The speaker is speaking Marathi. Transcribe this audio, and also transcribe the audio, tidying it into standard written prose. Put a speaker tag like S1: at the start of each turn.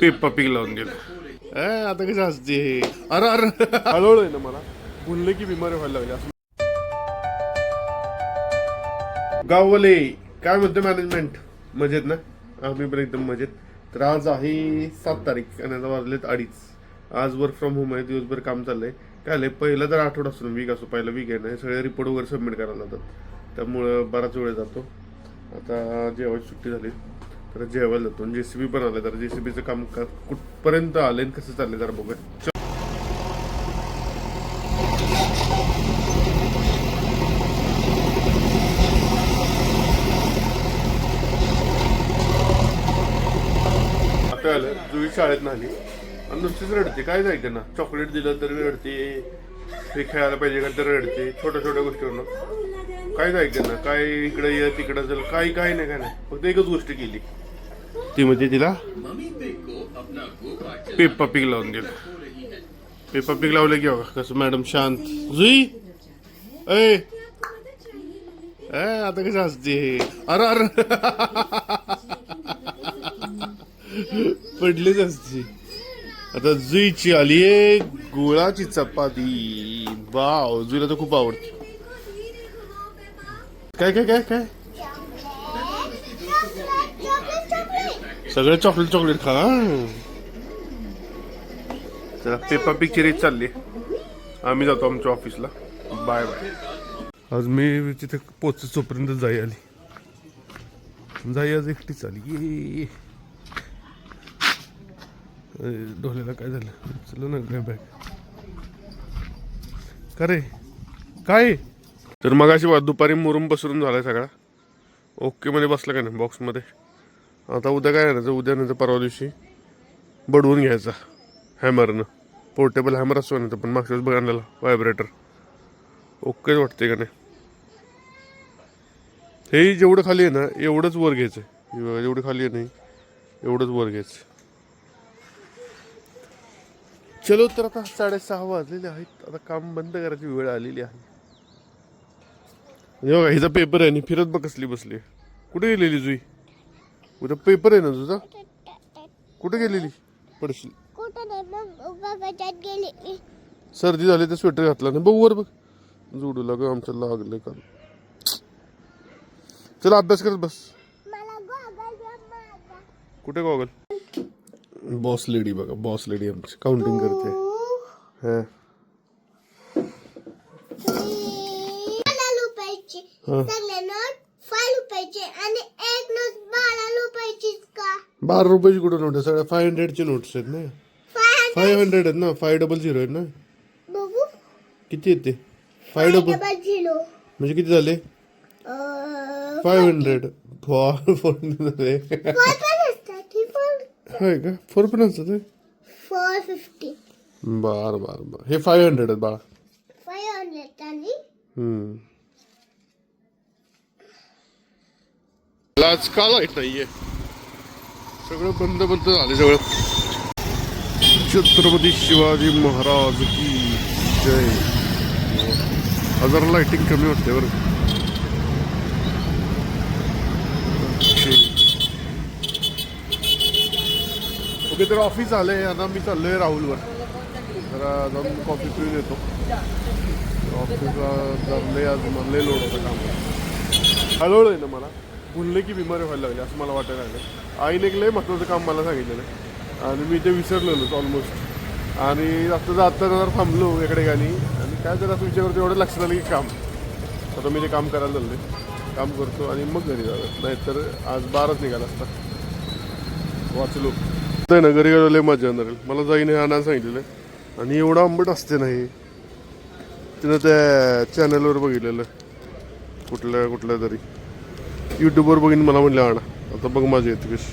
S1: पेप्पा पिक लावून गेलं. आता कसं असते अरे अरे हळूहळू आहे ना मला बोलले की बिमारी व्हायला लागली असं. गाववाले काय म्हणतो मॅनेजमेंट मजेत ना. आम्ही पण एकदम मजेत. तर आज आहे 7 तारीख आणि आता वाजलेत 2:30. आज वर्क फ्रॉम होम आहे. दिवसभर काम चाललंय. काय आलंय पहिला तर आठवडा असतो वीक असतो पहिला वीक आहे ना. हे सगळे रिपोर्ट वगैरे सबमिट करायला जातात त्यामुळं बराच वेळ जातो. आता जेवायची सुट्टी झाली तर जेवायला जातो. JCB पण आलं तर JCBचं काम कुठपर्यंत आलंय आणि कसं चाललंय जरा बघूया. जुई शाळेत नाही आणि नुसतीच रडते. काय जायचं ना चॉकलेट दिलं तरी रडते. ते खेळायला पाहिजे का तर रडते. छोट्या छोट्या गोष्टीवरनं काय जायचं ना. काय इकडे ये तिकडे चल काही काही नाही काय नाही. फक्त एकच गोष्ट केली ती म्हणजे तिला पेप्पा पिक लावून गेलं. पेप्पा पिक लावलं की बघा कसं मॅडम शांत. जुई ए आता कसं असते अरे अरे पडलीच असते. आता जुईची आली आहे गुळाची चपाती. वाव जुईला तर खूप आवडते. काय काय काय काय सगळं चॉकलेट चॉकलेट खा. चला पेप्पा पिकची रेस चालली. आम्ही जातो आमच्या ऑफिसला. Bye bye. आज मी तिथे पोचतोपर्यंत जाई आली. जाई आज एकटीच आली. डोल्याला काय झालं. चला ना ग्रॅब बॅग का रे काय. तर मग अशी दुपारी मुरुम पसरून झालाय सगळा. ओके मध्ये बसला का नाही बॉक्समध्ये. आता उद्या काय आणायचं. उद्या नाही तर परवा दिवशी बडवून घ्यायचा हॅमरनं. पोर्टेबल हॅमर असतो ना पण मागच्या वेळेस बघ आणलेला व्हायब्रेटर. ओकेच वाटते का नाही. हे जेवढं खाली आहे ना एवढंच वर घ्यायचं. जेवढं खाली आहे नाही एवढंच वर घ्यायचं. चलो तर आता 6:30 वाजलेले आहेत. आता काम बंद करायची वेळ आलेली आहे. बघा हिचा पेपर आहे आणि फिरत बघ कसली बसली. कुठे गेलेली जुई. उद्या पेपर आहे ना तुझा. कुठे गेलेली पडशील. सर्दी झाली तर स्वेटर घातला नाही. बघ वर बघ जोडू लाग आमच्या लागले काल. चला अभ्यास करत बस. कुठे गॉगल. बॉस लेडी बघा बॉस लेडी आमची काउंटिंग करते. ₹12 कुठे नोट आहे. सगळ्या 500ची नोट्स आहेत ना. 500 आहेत ना. 500 आहेत ना. किती आहेत ते 500 म्हणजे किती झाले 500 होय का. 4 पण असतात 450. बर हे 500 आहेत बाळा. 500 आज का लाईट नाहीये. सगळं बंद बंद झाले सगळं. छत्रपती शिवाजी महाराज की जय. जरा लाइटिंग कमी वाटते बरं. ओके तर ऑफिस आले. आता मी चाललोय राहुलवर. जरा जाऊन कॉफी पिऊन येतो. ऑफिसला जमले आज मला लोड होतं काम. हळूहळू आहे ना मला बोलले की बिमारी व्हायला लागली असं मला वाटायला लागलं. आईने लय महत्त्वाचं काम मला सांगितलेलं आणि मी ते विसरलेलोच ऑलमोस्ट. आणि आता जाता जरा थांबलो एकडे गाणी आणि काय जर असं विचार करतो एवढं लक्षात आलं की काम. आता मी ते काम करायला चालले. काम करतो आणि मग घरी जातो. नाहीतर आज 12च निघाला असता. वाचलो ना घरी गेलो. मजा येणार. मला जाईने आणायला सांगितलेलं आणि एवढं आंबट असते नाही. तिनं त्या चॅनलवर बघितलेलं कुठल्या तरी यूट्यूबवर बघीन मला म्हणलं आणा. आता बघ माझी येते कशी.